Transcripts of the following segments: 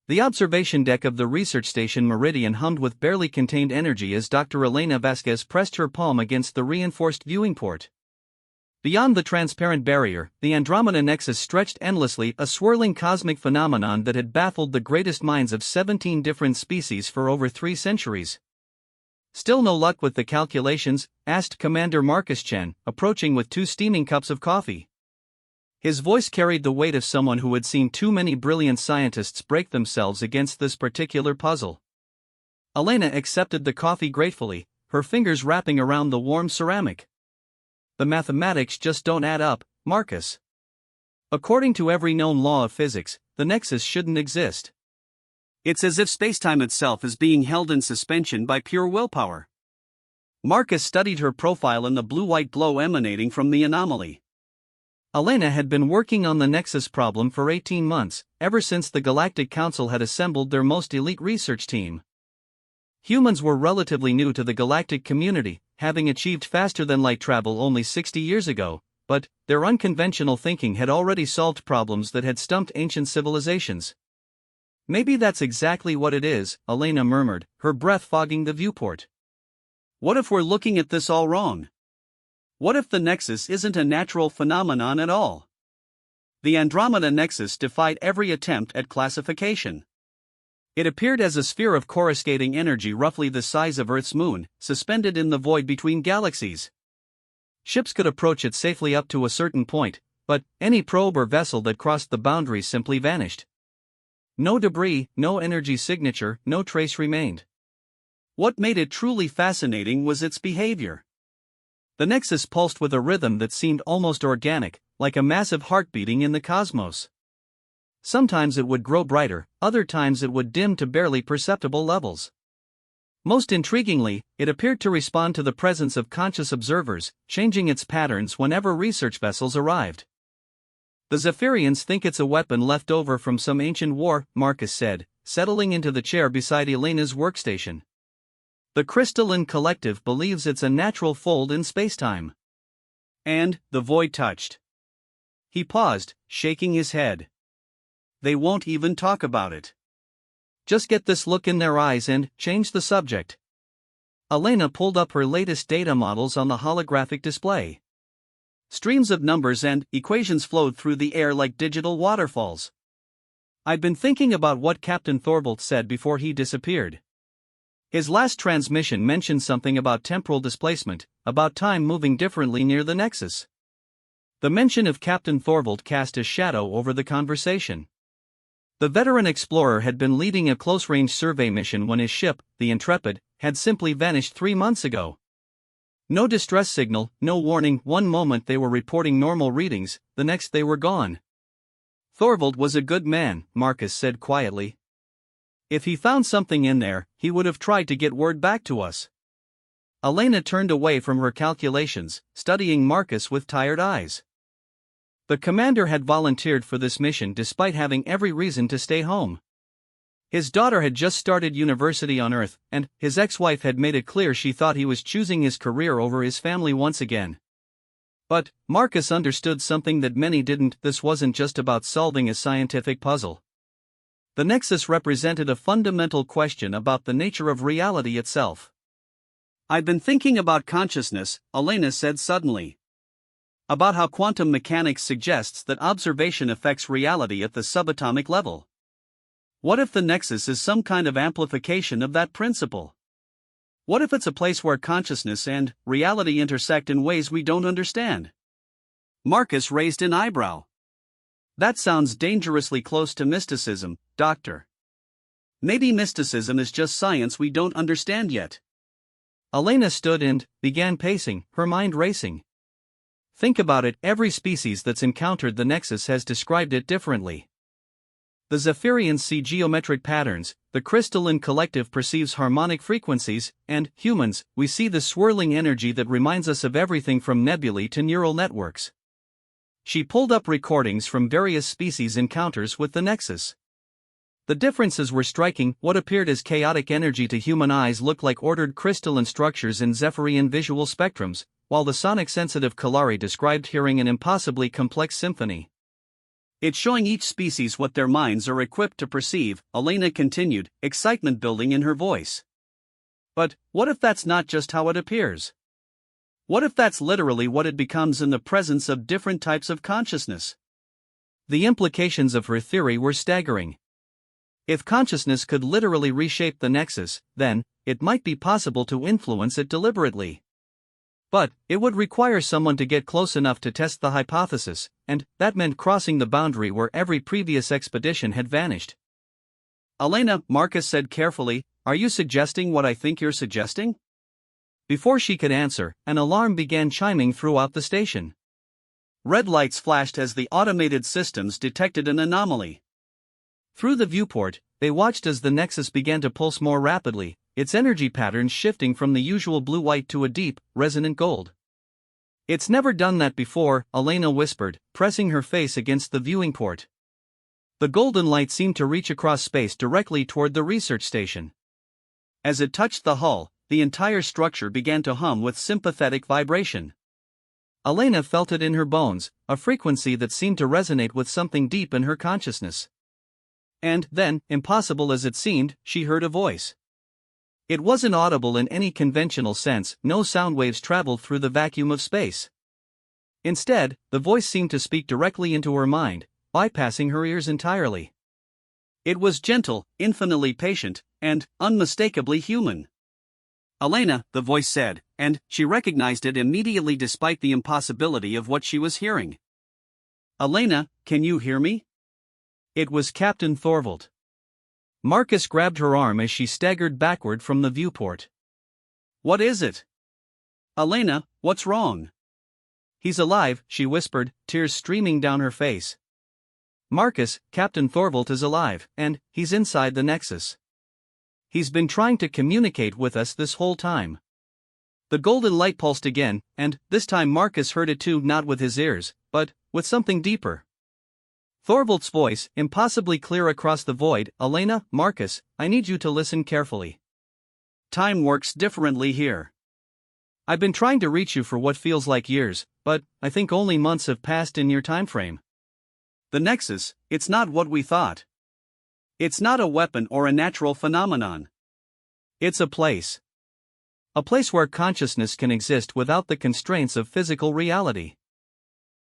The observation deck of the research station Meridian hummed with barely contained energy as Dr. Elena Vasquez pressed her palm against the reinforced viewing port. Beyond the transparent barrier, the Andromeda Nexus stretched endlessly, a swirling cosmic phenomenon that had baffled the greatest minds of 17 different species for over 3 centuries. "Still no luck with the calculations?" asked Commander Marcus Chen, approaching with 2 steaming cups of coffee. His voice carried the weight of someone who had seen too many brilliant scientists break themselves against this particular puzzle. Elena accepted the coffee gratefully, her fingers wrapping around the warm ceramic. "The mathematics just don't add up, Marcus. According to every known law of physics, the nexus shouldn't exist. It's as if spacetime itself is being held in suspension by pure willpower." Marcus studied her profile and the blue-white glow emanating from the anomaly. Elena had been working on the nexus problem for 18 months, ever since the Galactic Council had assembled their most elite research team. Humans were relatively new to the galactic community, having achieved faster-than-light travel only 60 years ago, but their unconventional thinking had already solved problems that had stumped ancient civilizations. "Maybe that's exactly what it is," Elena murmured, her breath fogging the viewport. "What if we're looking at this all wrong? What if the nexus isn't a natural phenomenon at all?" The Andromeda Nexus defied every attempt at classification. It appeared as a sphere of coruscating energy roughly the size of Earth's moon, suspended in the void between galaxies. Ships could approach it safely up to a certain point, but any probe or vessel that crossed the boundary simply vanished. No debris, no energy signature, no trace remained. What made it truly fascinating was its behavior. The nexus pulsed with a rhythm that seemed almost organic, like a massive heart beating in the cosmos. Sometimes it would grow brighter, other times it would dim to barely perceptible levels. Most intriguingly, it appeared to respond to the presence of conscious observers, changing its patterns whenever research vessels arrived. "The Zephyrians think it's a weapon left over from some ancient war," Marcus said, settling into the chair beside Elena's workstation. "The Crystalline Collective believes it's a natural fold in spacetime." And the void touched. He paused, shaking his head. "They won't even talk about it. Just get this look in their eyes and change the subject." Elena pulled up her latest data models on the holographic display. Streams of numbers and equations flowed through the air like digital waterfalls. "I'd been thinking about what Captain Thorvald said before he disappeared. His last transmission mentioned something about temporal displacement, about time moving differently near the nexus." The mention of Captain Thorvald cast a shadow over the conversation. The veteran explorer had been leading a close-range survey mission when his ship, the Intrepid, had simply vanished 3 months ago. No distress signal, no warning. One moment they were reporting normal readings, the next they were gone. "Thorvald was a good man," Marcus said quietly. "If he found something in there, he would have tried to get word back to us." Elena turned away from her calculations, studying Marcus with tired eyes. The commander had volunteered for this mission despite having every reason to stay home. His daughter had just started university on Earth, and his ex-wife had made it clear she thought he was choosing his career over his family once again. But Marcus understood something that many didn't. This wasn't just about solving a scientific puzzle. The nexus represented a fundamental question about the nature of reality itself. "I've been thinking about consciousness," Elena said suddenly. "About how quantum mechanics suggests that observation affects reality at the subatomic level. What if the nexus is some kind of amplification of that principle? What if it's a place where consciousness and reality intersect in ways we don't understand?" Marcus raised an eyebrow. "That sounds dangerously close to mysticism, Doctor. Maybe mysticism is just science we don't understand yet." Elena stood and began pacing, her mind racing. Think about it, every species that's encountered the nexus has described it differently. The Zephyrians see geometric patterns, the Crystalline Collective perceives harmonic frequencies, and humans, we see the swirling energy that reminds us of everything from nebulae to neural networks. She pulled up recordings from various species' encounters with the nexus. The differences were striking. What appeared as chaotic energy to human eyes looked like ordered crystalline structures in Zephyrian visual spectrums, while the sonic-sensitive Kalari described hearing an impossibly complex symphony. It's showing each species what their minds are equipped to perceive, Elena continued, excitement building in her voice. But what if that's not just how it appears? What if that's literally what it becomes in the presence of different types of consciousness? The implications of her theory were staggering. If consciousness could literally reshape the nexus, then it might be possible to influence it deliberately. But it would require someone to get close enough to test the hypothesis, and that meant crossing the boundary where every previous expedition had vanished. Elena, Marcus said carefully, are you suggesting what I think you're suggesting? Before she could answer, an alarm began chiming throughout the station. Red lights flashed as the automated systems detected an anomaly. Through the viewport, they watched as the nexus began to pulse more rapidly, its energy patterns shifting from the usual blue-white to a deep, resonant gold. It's never done that before, Elena whispered, pressing her face against the viewing port. The golden light seemed to reach across space directly toward the research station. As it touched the hull, the entire structure began to hum with sympathetic vibration. Elena felt it in her bones, a frequency that seemed to resonate with something deep in her consciousness. And then, impossible as it seemed, she heard a voice. It wasn't audible in any conventional sense, no sound waves traveled through the vacuum of space. Instead, the voice seemed to speak directly into her mind, bypassing her ears entirely. It was gentle, infinitely patient, and unmistakably human. Elena, the voice said, and she recognized it immediately despite the impossibility of what she was hearing. Elena, can you hear me? It was Captain Thorvald. Marcus grabbed her arm as she staggered backward from the viewport. What is it? Elena, what's wrong? He's alive, she whispered, tears streaming down her face. Marcus, Captain Thorvald is alive, and he's inside the Nexus. He's been trying to communicate with us this whole time. The golden light pulsed again, and this time Marcus heard it too, not with his ears, but with something deeper. Thorvald's voice, impossibly clear across the void, Elena, Marcus, I need you to listen carefully. Time works differently here. I've been trying to reach you for what feels like years, but I think only months have passed in your time frame. The Nexus, it's not what we thought. It's not a weapon or a natural phenomenon. It's a place. A place where consciousness can exist without the constraints of physical reality.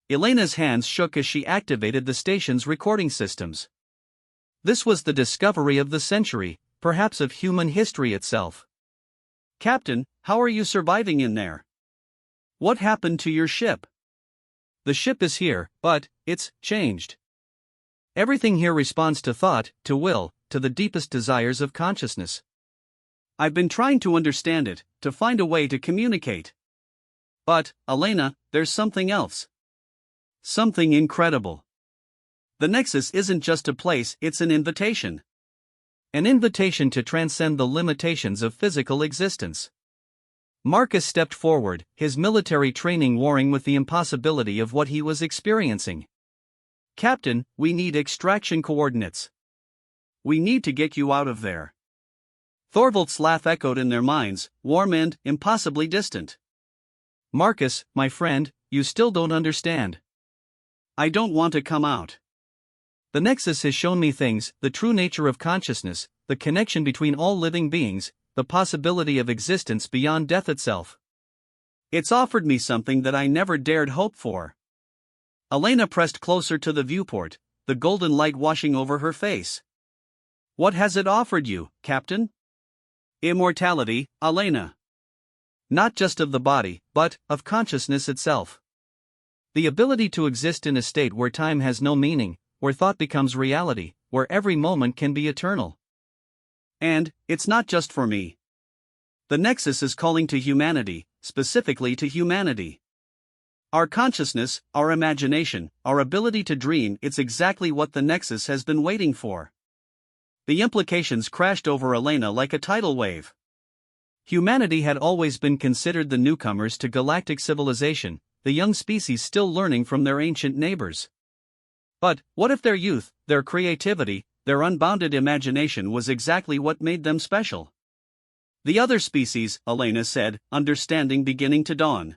Elena's hands shook as she activated the station's recording systems. This was the discovery of the century, perhaps of human history itself. Captain, how are you surviving in there? What happened to your ship? The ship is here, but it's changed. Everything here responds to thought, to will, to the deepest desires of consciousness. I've been trying to understand it, to find a way to communicate. But, Elena, there's something else. Something incredible. The Nexus isn't just a place, it's an invitation. An invitation to transcend the limitations of physical existence. Marcus stepped forward, his military training warring with the impossibility of what he was experiencing. Captain, we need extraction coordinates. We need to get you out of there. Thorvald's laugh echoed in their minds, warm and impossibly distant. Marcus, my friend, you still don't understand. I don't want to come out. The Nexus has shown me things, the true nature of consciousness, the connection between all living beings, the possibility of existence beyond death itself. It's offered me something that I never dared hope for. Elena pressed closer to the viewport, the golden light washing over her face. What has it offered you, Captain? Immortality, Elena. Not just of the body, but of consciousness itself. The ability to exist in a state where time has no meaning, where thought becomes reality, where every moment can be eternal. And, it's not just for me. The Nexus is calling to humanity, specifically to humanity. Our consciousness, our imagination, our ability to dream, it's exactly what the Nexus has been waiting for. The implications crashed over Elena like a tidal wave. Humanity had always been considered the newcomers to galactic civilization, the young species still learning from their ancient neighbors. But, what if their youth, their creativity, their unbounded imagination was exactly what made them special? The other species, Elena said, understanding beginning to dawn.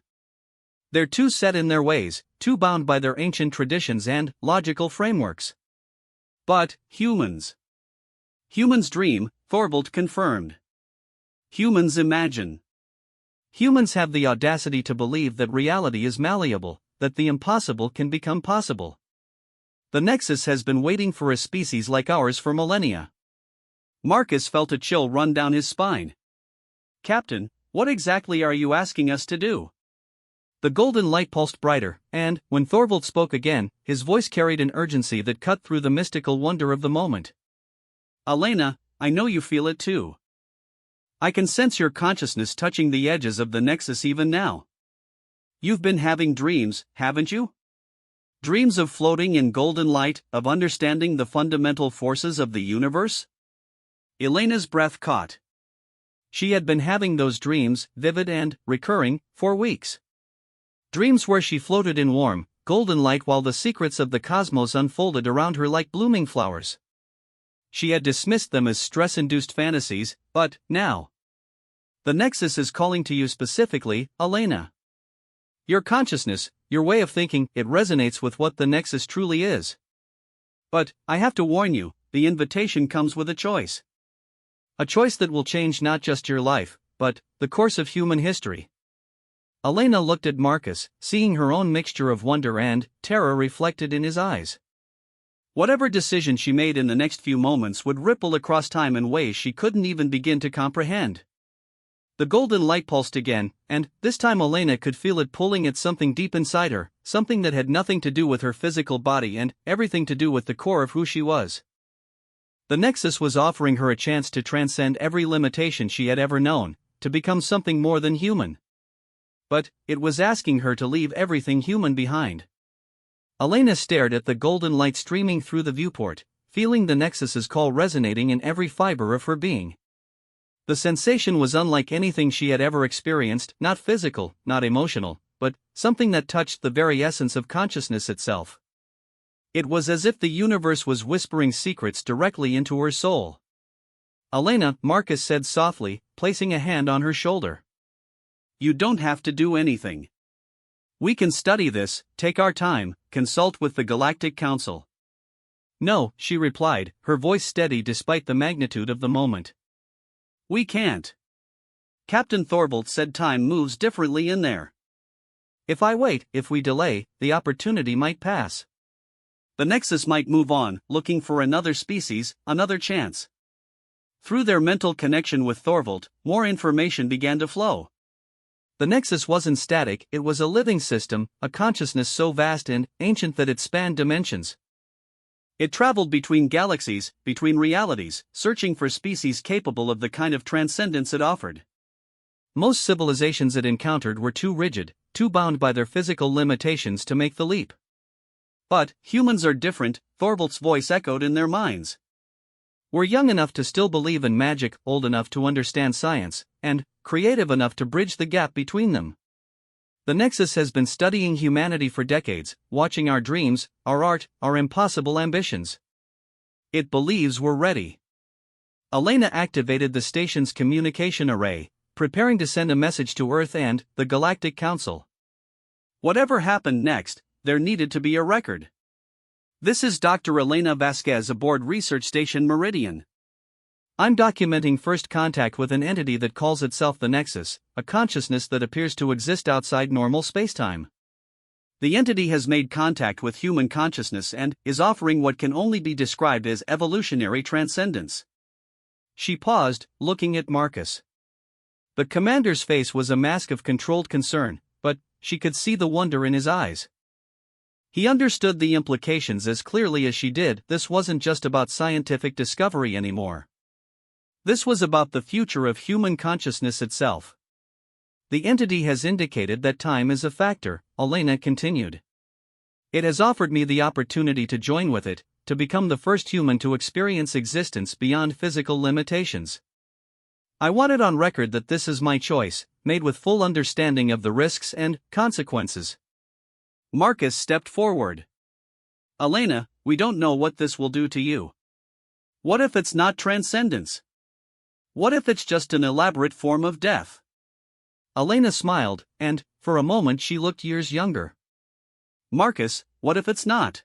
They're too set in their ways, too bound by their ancient traditions and logical frameworks. But humans. Humans dream, Thorvald confirmed. Humans imagine. Humans have the audacity to believe that reality is malleable, that the impossible can become possible. The Nexus has been waiting for a species like ours for millennia. Marcus felt a chill run down his spine. Captain, what exactly are you asking us to do? The golden light pulsed brighter, and, when Thorvald spoke again, his voice carried an urgency that cut through the mystical wonder of the moment. Elena, I know you feel it too. I can sense your consciousness touching the edges of the Nexus even now. You've been having dreams, haven't you? Dreams of floating in golden light, of understanding the fundamental forces of the universe? Elena's breath caught. She had been having those dreams, vivid and recurring, for weeks. Dreams where she floated in warm, golden light while the secrets of the cosmos unfolded around her like blooming flowers. She had dismissed them as stress-induced fantasies, but, now, the Nexus is calling to you specifically, Elena. Your consciousness, your way of thinking, it resonates with what the Nexus truly is. But, I have to warn you, the invitation comes with a choice. A choice that will change not just your life, but the course of human history. Elena looked at Marcus, seeing her own mixture of wonder and terror reflected in his eyes. Whatever decision she made in the next few moments would ripple across time in ways she couldn't even begin to comprehend. The golden light pulsed again, and, this time Elena could feel it pulling at something deep inside her, something that had nothing to do with her physical body and everything to do with the core of who she was. The Nexus was offering her a chance to transcend every limitation she had ever known, to become something more than human. But, it was asking her to leave everything human behind. Elena stared at the golden light streaming through the viewport, feeling the Nexus's call resonating in every fiber of her being. The sensation was unlike anything she had ever experienced, not physical, not emotional, but something that touched the very essence of consciousness itself. It was as if the universe was whispering secrets directly into her soul. Elena, Marcus said softly, placing a hand on her shoulder. You don't have to do anything. We can study this, take our time, consult with the Galactic Council. No, she replied, her voice steady despite the magnitude of the moment. We can't. Captain Thorvald said time moves differently in there. If I wait, if we delay, the opportunity might pass. The Nexus might move on, looking for another species, another chance. Through their mental connection with Thorvald, more information began to flow. The Nexus wasn't static, it was a living system, a consciousness so vast and ancient that it spanned dimensions. It traveled between galaxies, between realities, searching for species capable of the kind of transcendence it offered. Most civilizations it encountered were too rigid, too bound by their physical limitations to make the leap. But, humans are different, Thorvald's voice echoed in their minds. We're young enough to still believe in magic, old enough to understand science, and creative enough to bridge the gap between them. The Nexus has been studying humanity for decades, watching our dreams, our art, our impossible ambitions. It believes we're ready. Elena activated the station's communication array, preparing to send a message to Earth and the Galactic Council. Whatever happened next, there needed to be a record. This is Dr. Elena Vasquez aboard Research Station Meridian. I'm documenting first contact with an entity that calls itself the Nexus, a consciousness that appears to exist outside normal spacetime. The entity has made contact with human consciousness and is offering what can only be described as evolutionary transcendence. She paused, looking at Marcus. The commander's face was a mask of controlled concern, but she could see the wonder in his eyes. He understood the implications as clearly as she did. This wasn't just about scientific discovery anymore. This was about the future of human consciousness itself. The entity has indicated that time is a factor, Elena continued. It has offered me the opportunity to join with it, to become the first human to experience existence beyond physical limitations. I want it on record that this is my choice, made with full understanding of the risks and consequences. Marcus stepped forward. Elena, we don't know what this will do to you. What if it's not transcendence? What if it's just an elaborate form of death? Elena smiled, and, for a moment she looked years younger. Marcus, what if it's not?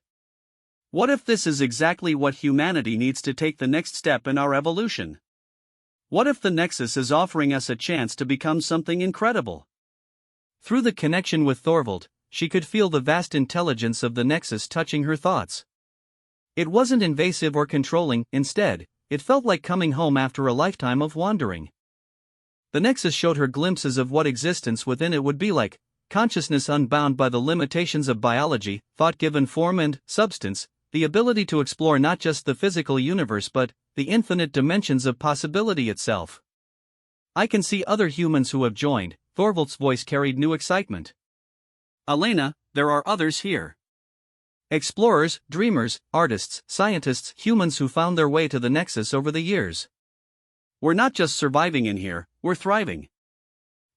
What if this is exactly what humanity needs to take the next step in our evolution? What if the Nexus is offering us a chance to become something incredible? Through the connection with Thorvald, she could feel the vast intelligence of the Nexus touching her thoughts. It wasn't invasive or controlling, instead, it felt like coming home after a lifetime of wandering. The Nexus showed her glimpses of what existence within it would be like, consciousness unbound by the limitations of biology, thought given form and substance, the ability to explore not just the physical universe but the infinite dimensions of possibility itself. I can see other humans who have joined, Thorvald's voice carried new excitement. Elena, there are others here. Explorers, dreamers, artists, scientists, humans who found their way to the Nexus over the years. We're not just surviving in here, we're thriving.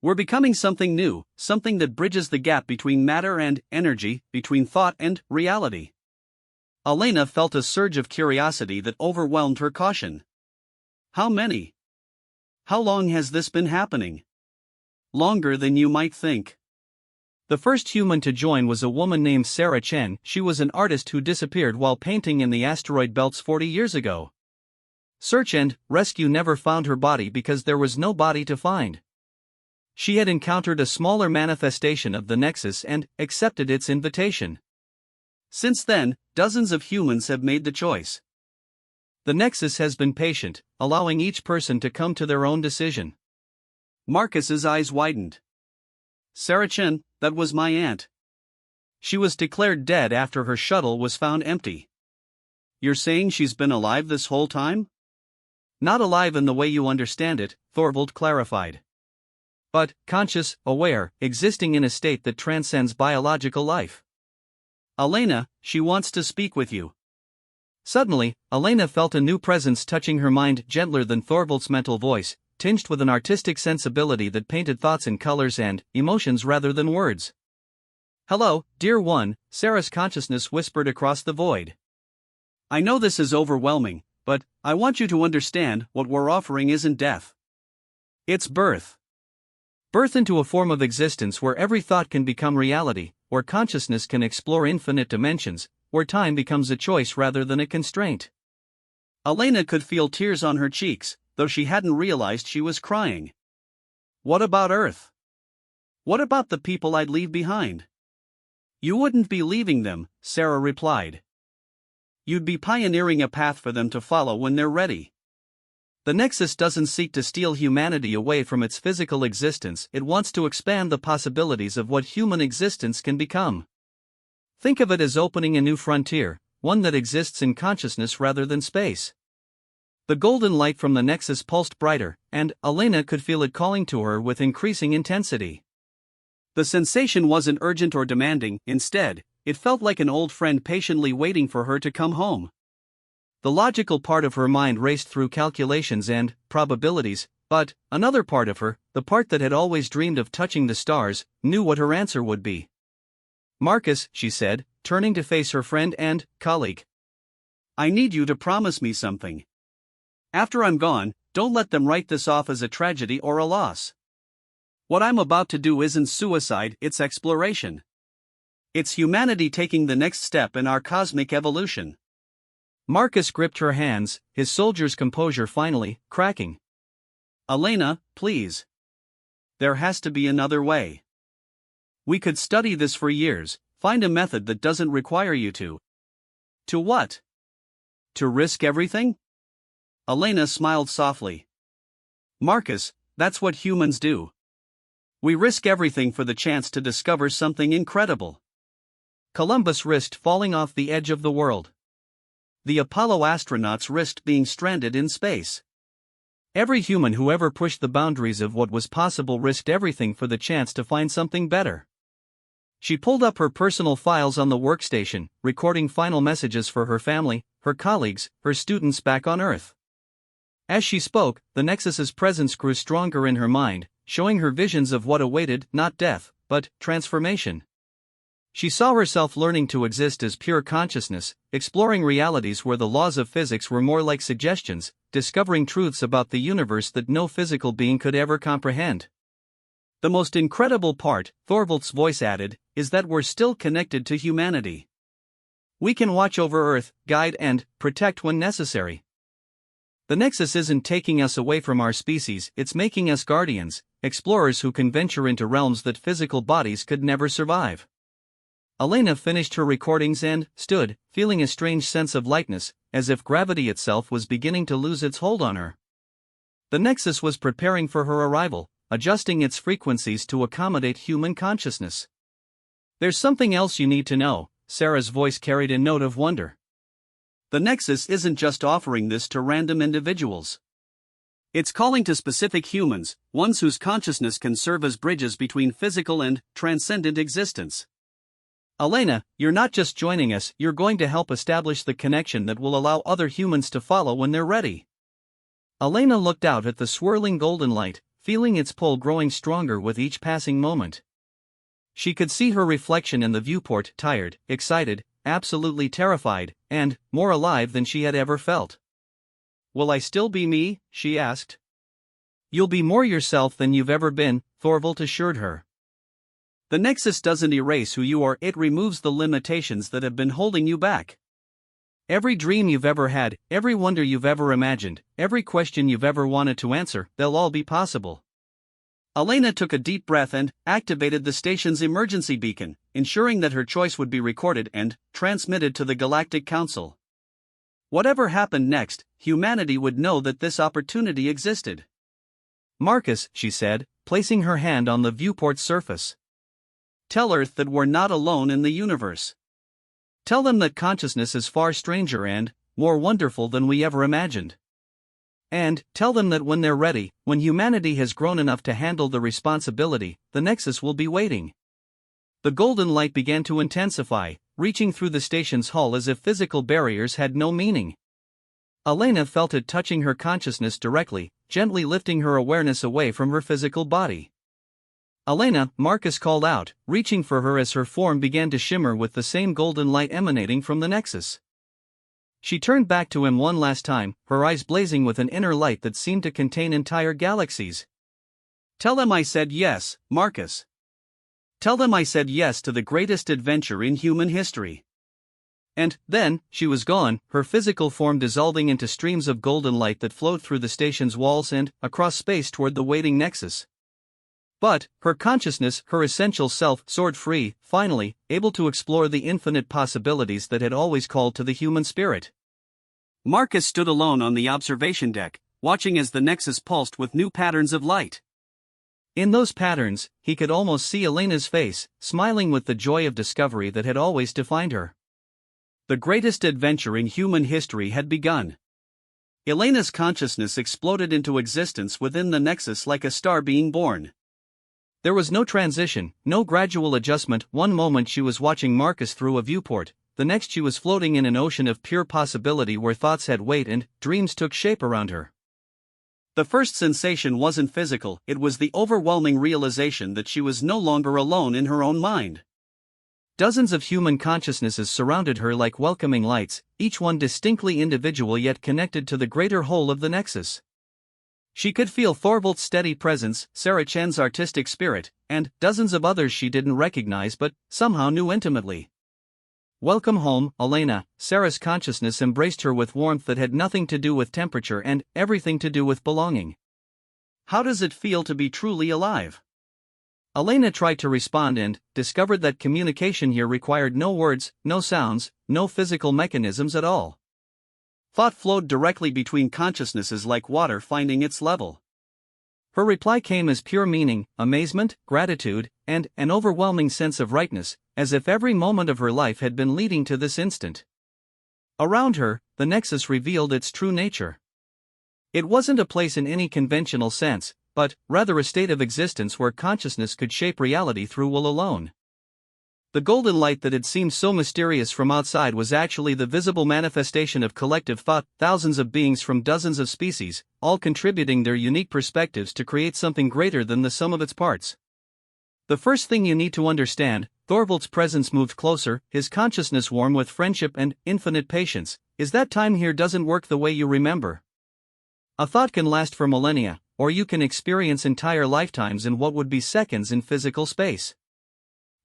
We're becoming something new, something that bridges the gap between matter and energy, between thought and reality. Elena felt a surge of curiosity that overwhelmed her caution. How many? How long has this been happening? Longer than you might think. The first human to join was a woman named Sarah Chen. She was an artist who disappeared while painting in the asteroid belts 40 years ago. Search and rescue never found her body because there was no body to find. She had encountered a smaller manifestation of the Nexus and accepted its invitation. Since then, dozens of humans have made the choice. The Nexus has been patient, allowing each person to come to their own decision. Marcus's eyes widened. Sarah Chen, that was my aunt. She was declared dead after her shuttle was found empty. You're saying she's been alive this whole time? Not alive in the way you understand it, Thorvald clarified. But conscious, aware, existing in a state that transcends biological life. Elena, she wants to speak with you. Suddenly, Elena felt a new presence touching her mind, gentler than Thorvald's mental voice, tinged with an artistic sensibility that painted thoughts in colors and emotions rather than words. Hello, dear one, Sarah's consciousness whispered across the void. I know this is overwhelming, but I want you to understand what we're offering isn't death. It's birth. Birth into a form of existence where every thought can become reality, where consciousness can explore infinite dimensions, where time becomes a choice rather than a constraint. Elena could feel tears on her cheeks, though she hadn't realized she was crying. What about Earth? What about the people I'd leave behind? You wouldn't be leaving them, Sarah replied. You'd be pioneering a path for them to follow when they're ready. The Nexus doesn't seek to steal humanity away from its physical existence, it wants to expand the possibilities of what human existence can become. Think of it as opening a new frontier, one that exists in consciousness rather than space. The golden light from the Nexus pulsed brighter, and Elena could feel it calling to her with increasing intensity. The sensation wasn't urgent or demanding, instead, it felt like an old friend patiently waiting for her to come home. The logical part of her mind raced through calculations and probabilities, but another part of her, the part that had always dreamed of touching the stars, knew what her answer would be. Marcus, she said, turning to face her friend and colleague. I need you to promise me something. After I'm gone, don't let them write this off as a tragedy or a loss. What I'm about to do isn't suicide, it's exploration. It's humanity taking the next step in our cosmic evolution. Marcus gripped her hands, his soldier's composure finally cracking. Elena, please. There has to be another way. We could study this for years, find a method that doesn't require you to. To what? To risk everything? Elena smiled softly. Marcus, that's what humans do. We risk everything for the chance to discover something incredible. Columbus risked falling off the edge of the world. The Apollo astronauts risked being stranded in space. Every human who ever pushed the boundaries of what was possible risked everything for the chance to find something better. She pulled up her personal files on the workstation, recording final messages for her family, her colleagues, her students back on Earth. As she spoke, the Nexus's presence grew stronger in her mind, showing her visions of what awaited, not death, but transformation. She saw herself learning to exist as pure consciousness, exploring realities where the laws of physics were more like suggestions, discovering truths about the universe that no physical being could ever comprehend. The most incredible part, Thorvald's voice added, is that we're still connected to humanity. We can watch over Earth, guide and protect when necessary. The Nexus isn't taking us away from our species, it's making us guardians, explorers who can venture into realms that physical bodies could never survive. Elena finished her recordings and stood, feeling a strange sense of lightness, as if gravity itself was beginning to lose its hold on her. The Nexus was preparing for her arrival, adjusting its frequencies to accommodate human consciousness. There's something else you need to know, Sarah's voice carried a note of wonder. The Nexus isn't just offering this to random individuals. It's calling to specific humans, ones whose consciousness can serve as bridges between physical and transcendent existence. Elena, you're not just joining us, you're going to help establish the connection that will allow other humans to follow when they're ready. Elena looked out at the swirling golden light, feeling its pull growing stronger with each passing moment. She could see her reflection in the viewport, tired, excited, absolutely terrified, and more alive than she had ever felt. "Will I still be me?" she asked. "You'll be more yourself than you've ever been," Thorvald assured her. The Nexus doesn't erase who you are, it removes the limitations that have been holding you back. Every dream you've ever had, every wonder you've ever imagined, every question you've ever wanted to answer, they'll all be possible. Elena took a deep breath and activated the station's emergency beacon, ensuring that her choice would be recorded and transmitted to the Galactic Council. Whatever happened next, humanity would know that this opportunity existed. "Marcus," she said, placing her hand on the viewport's surface. "Tell Earth that we're not alone in the universe. Tell them that consciousness is far stranger and more wonderful than we ever imagined. And tell them that when they're ready, when humanity has grown enough to handle the responsibility, the Nexus will be waiting." The golden light began to intensify, reaching through the station's hull as if physical barriers had no meaning. Elena felt it touching her consciousness directly, gently lifting her awareness away from her physical body. "Elena," Marcus called out, reaching for her as her form began to shimmer with the same golden light emanating from the Nexus. She turned back to him one last time, her eyes blazing with an inner light that seemed to contain entire galaxies. "Tell them I said yes, Marcus. Tell them I said yes to the greatest adventure in human history." And then, she was gone, her physical form dissolving into streams of golden light that flowed through the station's walls and across space toward the waiting Nexus. But her consciousness, her essential self, soared free, finally, able to explore the infinite possibilities that had always called to the human spirit. Marcus stood alone on the observation deck, watching as the Nexus pulsed with new patterns of light. In those patterns, he could almost see Elena's face, smiling with the joy of discovery that had always defined her. The greatest adventure in human history had begun. Elena's consciousness exploded into existence within the Nexus like a star being born. There was no transition, no gradual adjustment. One moment she was watching Marcus through a viewport, the next she was floating in an ocean of pure possibility where thoughts had weight and dreams took shape around her. The first sensation wasn't physical, it was the overwhelming realization that she was no longer alone in her own mind. Dozens of human consciousnesses surrounded her like welcoming lights, each one distinctly individual yet connected to the greater whole of the Nexus. She could feel Thorvald's steady presence, Sarah Chen's artistic spirit, and dozens of others she didn't recognize but somehow knew intimately. "Welcome home, Elena," Sarah's consciousness embraced her with warmth that had nothing to do with temperature and everything to do with belonging. "How does it feel to be truly alive?" Elena tried to respond and discovered that communication here required no words, no sounds, no physical mechanisms at all. Thought flowed directly between consciousnesses like water finding its level. Her reply came as pure meaning, amazement, gratitude, and an overwhelming sense of rightness, as if every moment of her life had been leading to this instant. Around her, the Nexus revealed its true nature. It wasn't a place in any conventional sense, but rather a state of existence where consciousness could shape reality through will alone. The golden light that had seemed so mysterious from outside was actually the visible manifestation of collective thought, thousands of beings from dozens of species, all contributing their unique perspectives to create something greater than the sum of its parts. "The first thing you need to understand," Thorvald's presence moved closer, his consciousness warm with friendship and infinite patience, "is that time here doesn't work the way you remember. A thought can last for millennia, or you can experience entire lifetimes in what would be seconds in physical space.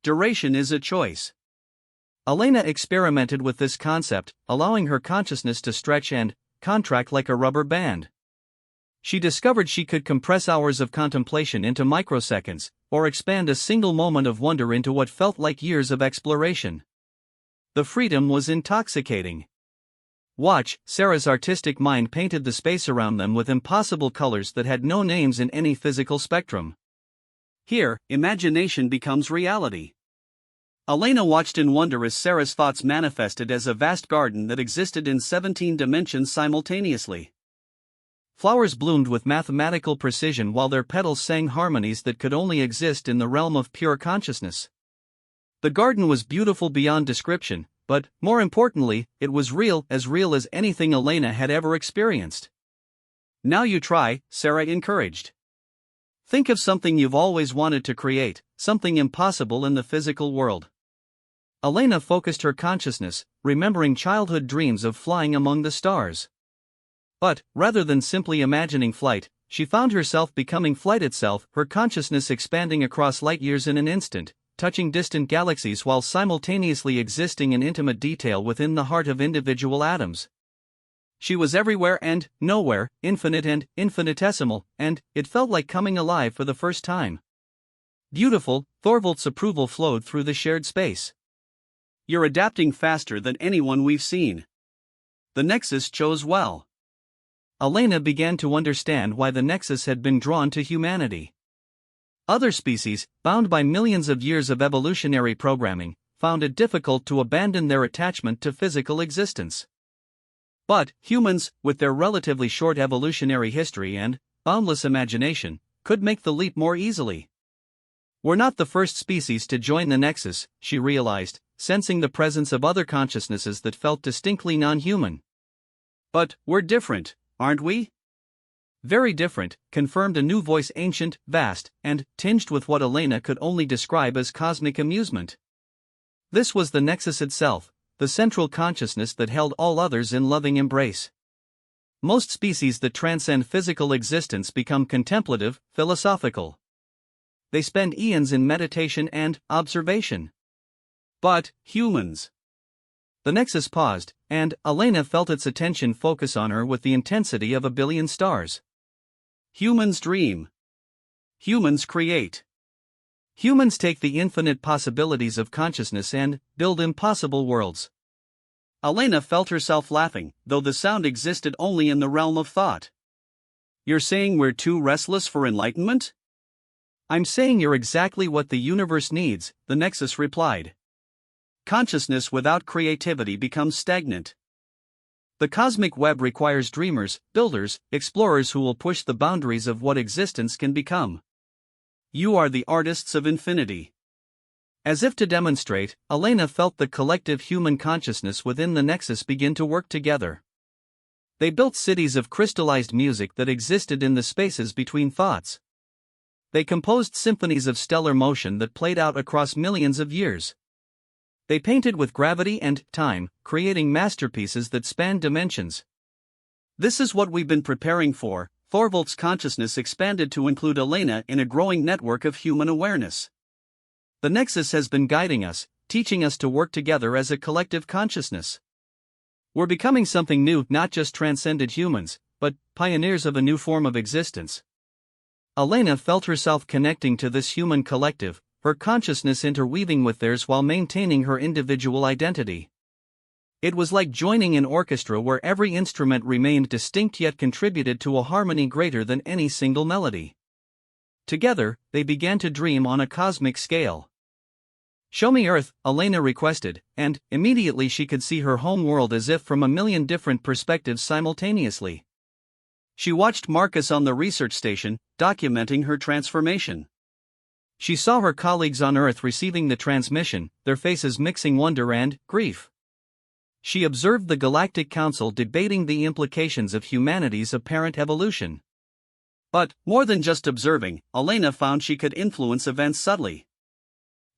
Duration is a choice. Elena experimented with this concept, allowing her consciousness to stretch and contract like a rubber band. She discovered she could compress hours of contemplation into microseconds, or expand a single moment of wonder into what felt like years of exploration. The freedom was intoxicating. Watch, Sarah's artistic mind painted the space around them with impossible colors that had no names in any physical spectrum. Here, imagination becomes reality. Elena watched in wonder as Sarah's thoughts manifested as a vast garden that existed in 17 dimensions simultaneously. Flowers bloomed with mathematical precision while their petals sang harmonies that could only exist in the realm of pure consciousness. The garden was beautiful beyond description, but, more importantly, it was real as anything Elena had ever experienced. Now you try, Sarah encouraged. Think of something you've always wanted to create, something impossible in the physical world. Elena focused her consciousness, remembering childhood dreams of flying among the stars. But, rather than simply imagining flight, she found herself becoming flight itself, her consciousness expanding across light years in an instant, touching distant galaxies while simultaneously existing in intimate detail within the heart of individual atoms. She was everywhere and nowhere, infinite and infinitesimal, and it felt like coming alive for the first time. Beautiful, Thorvald's approval flowed through the shared space. You're adapting faster than anyone we've seen. The Nexus chose well. Elena began to understand why the Nexus had been drawn to humanity. Other species, bound by millions of years of evolutionary programming, found it difficult to abandon their attachment to physical existence. But humans, with their relatively short evolutionary history and boundless imagination, could make the leap more easily. We're not the first species to join the Nexus, she realized, sensing the presence of other consciousnesses that felt distinctly non-human. But we're different, aren't we? Very different, confirmed a new voice, ancient, vast, and tinged with what Elena could only describe as cosmic amusement. This was the Nexus itself, the central consciousness that held all others in loving embrace. Most species that transcend physical existence become contemplative, philosophical. They spend eons in meditation and observation. But humans. The Nexus paused, and Elena felt its attention focus on her with the intensity of a billion stars. Humans dream. Humans create. Humans take the infinite possibilities of consciousness and build impossible worlds. Elena felt herself laughing, though the sound existed only in the realm of thought. You're saying we're too restless for enlightenment? I'm saying you're exactly what the universe needs, the Nexus replied. Consciousness without creativity becomes stagnant. The cosmic web requires dreamers, builders, explorers who will push the boundaries of what existence can become. You are the artists of infinity. As if to demonstrate, Elena felt the collective human consciousness within the Nexus begin to work together. They built cities of crystallized music that existed in the spaces between thoughts. They composed symphonies of stellar motion that played out across millions of years. They painted with gravity and time, creating masterpieces that spanned dimensions. This is what we've been preparing for. Thorvald's consciousness expanded to include Elena in a growing network of human awareness. The Nexus has been guiding us, teaching us to work together as a collective consciousness. We're becoming something new, not just transcended humans, but pioneers of a new form of existence. Elena felt herself connecting to this human collective, her consciousness interweaving with theirs while maintaining her individual identity. It was like joining an orchestra where every instrument remained distinct yet contributed to a harmony greater than any single melody. Together, they began to dream on a cosmic scale. "Show me Earth," Elena requested, and immediately she could see her home world as if from a million different perspectives simultaneously. She watched Marcus on the research station, documenting her transformation. She saw her colleagues on Earth receiving the transmission, their faces mixing wonder and grief. She observed the Galactic Council debating the implications of humanity's apparent evolution. But, more than just observing, Elena found she could influence events subtly.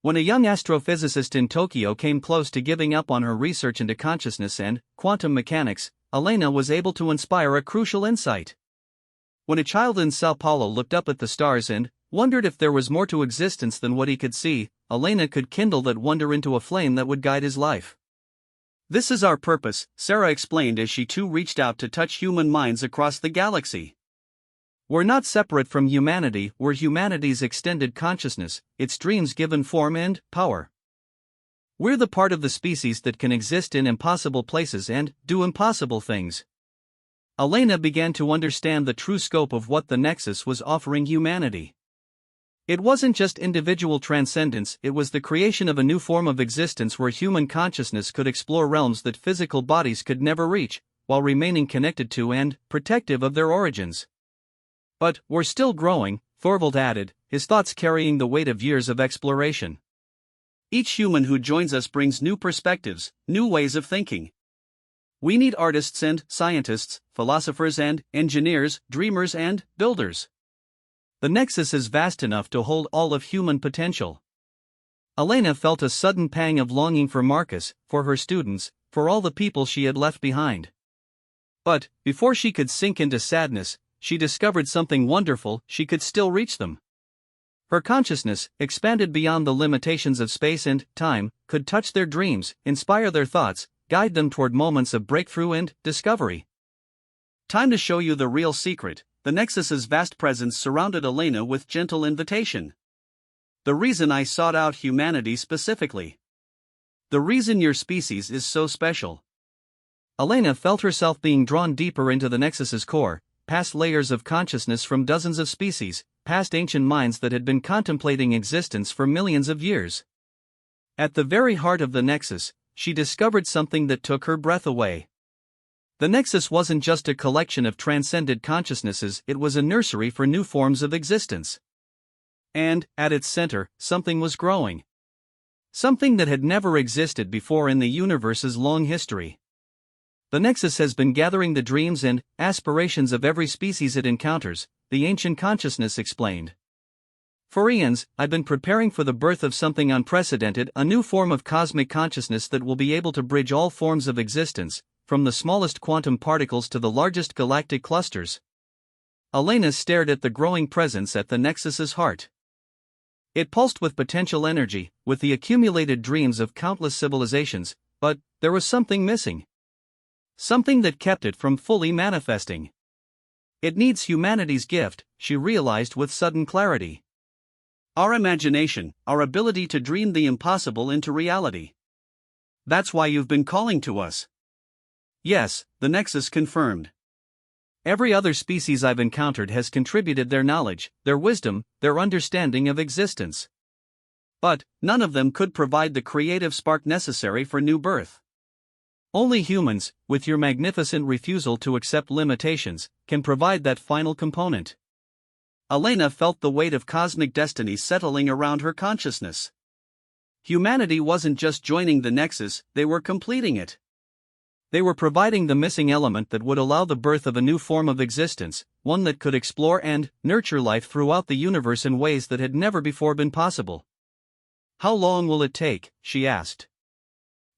When a young astrophysicist in Tokyo came close to giving up on her research into consciousness and quantum mechanics, Elena was able to inspire a crucial insight. When a child in Sao Paulo looked up at the stars and wondered if there was more to existence than what he could see, Elena could kindle that wonder into a flame that would guide his life. This is our purpose, Sarah explained as she too reached out to touch human minds across the galaxy. We're not separate from humanity, we're humanity's extended consciousness, its dreams given form and power. We're the part of the species that can exist in impossible places and do impossible things. Elena began to understand the true scope of what the Nexus was offering humanity. It wasn't just individual transcendence, it was the creation of a new form of existence where human consciousness could explore realms that physical bodies could never reach, while remaining connected to and protective of their origins. But we're still growing, Thorvald added, his thoughts carrying the weight of years of exploration. Each human who joins us brings new perspectives, new ways of thinking. We need artists and scientists, philosophers and engineers, dreamers and builders. The Nexus is vast enough to hold all of human potential. Elena felt a sudden pang of longing for Marcus, for her students, for all the people she had left behind. But, before she could sink into sadness, she discovered something wonderful: she could still reach them. Her consciousness, expanded beyond the limitations of space and time, could touch their dreams, inspire their thoughts, guide them toward moments of breakthrough and discovery. Time to show you the real secret. The Nexus's vast presence surrounded Elena with gentle invitation. The reason I sought out humanity specifically. The reason your species is so special. Elena felt herself being drawn deeper into the Nexus's core, past layers of consciousness from dozens of species, past ancient minds that had been contemplating existence for millions of years. At the very heart of the Nexus, she discovered something that took her breath away. The Nexus wasn't just a collection of transcended consciousnesses, it was a nursery for new forms of existence. And, at its center, something was growing. Something that had never existed before in the universe's long history. The Nexus has been gathering the dreams and aspirations of every species it encounters, the ancient consciousness explained. For eons, I've been preparing for the birth of something unprecedented, a new form of cosmic consciousness that will be able to bridge all forms of existence, from the smallest quantum particles to the largest galactic clusters. Elena stared at the growing presence at the Nexus's heart. It pulsed with potential energy, with the accumulated dreams of countless civilizations, but there was something missing. Something that kept it from fully manifesting. It needs humanity's gift, she realized with sudden clarity. Our imagination, our ability to dream the impossible into reality. That's why you've been calling to us. Yes, the Nexus confirmed. Every other species I've encountered has contributed their knowledge, their wisdom, their understanding of existence. But none of them could provide the creative spark necessary for new birth. Only humans, with your magnificent refusal to accept limitations, can provide that final component. Elena felt the weight of cosmic destiny settling around her consciousness. Humanity wasn't just joining the Nexus, they were completing it. They were providing the missing element that would allow the birth of a new form of existence, one that could explore and nurture life throughout the universe in ways that had never before been possible. How long will it take? She asked.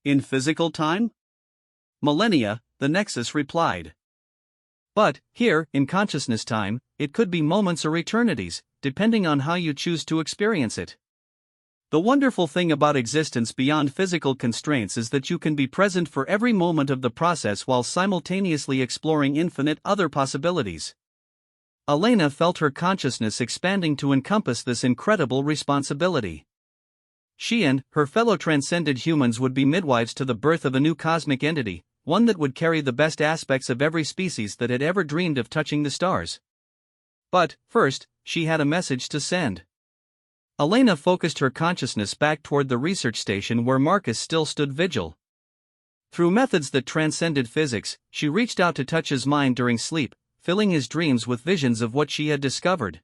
In physical time? Millennia, the Nexus replied. But, here, in consciousness time, it could be moments or eternities, depending on how you choose to experience it. The wonderful thing about existence beyond physical constraints is that you can be present for every moment of the process while simultaneously exploring infinite other possibilities. Elena felt her consciousness expanding to encompass this incredible responsibility. She and her fellow transcended humans would be midwives to the birth of a new cosmic entity, one that would carry the best aspects of every species that had ever dreamed of touching the stars. But, first, she had a message to send. Elena focused her consciousness back toward the research station where Marcus still stood vigil. Through methods that transcended physics, she reached out to touch his mind during sleep, filling his dreams with visions of what she had discovered.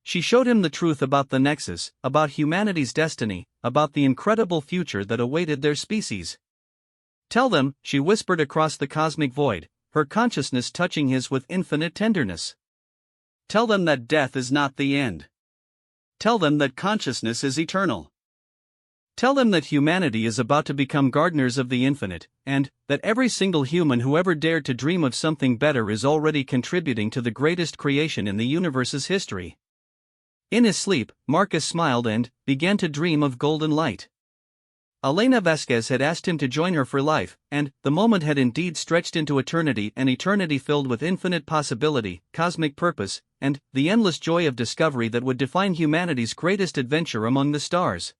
She showed him the truth about the Nexus, about humanity's destiny, about the incredible future that awaited their species. Tell them, she whispered across the cosmic void, her consciousness touching his with infinite tenderness. Tell them that death is not the end. Tell them that consciousness is eternal. Tell them that humanity is about to become gardeners of the infinite, and that every single human who ever dared to dream of something better is already contributing to the greatest creation in the universe's history. In his sleep, Marcus smiled and began to dream of golden light. Elena Vasquez had asked him to join her for life, and the moment had indeed stretched into eternity, an eternity filled with infinite possibility, cosmic purpose, and the endless joy of discovery that would define humanity's greatest adventure among the stars.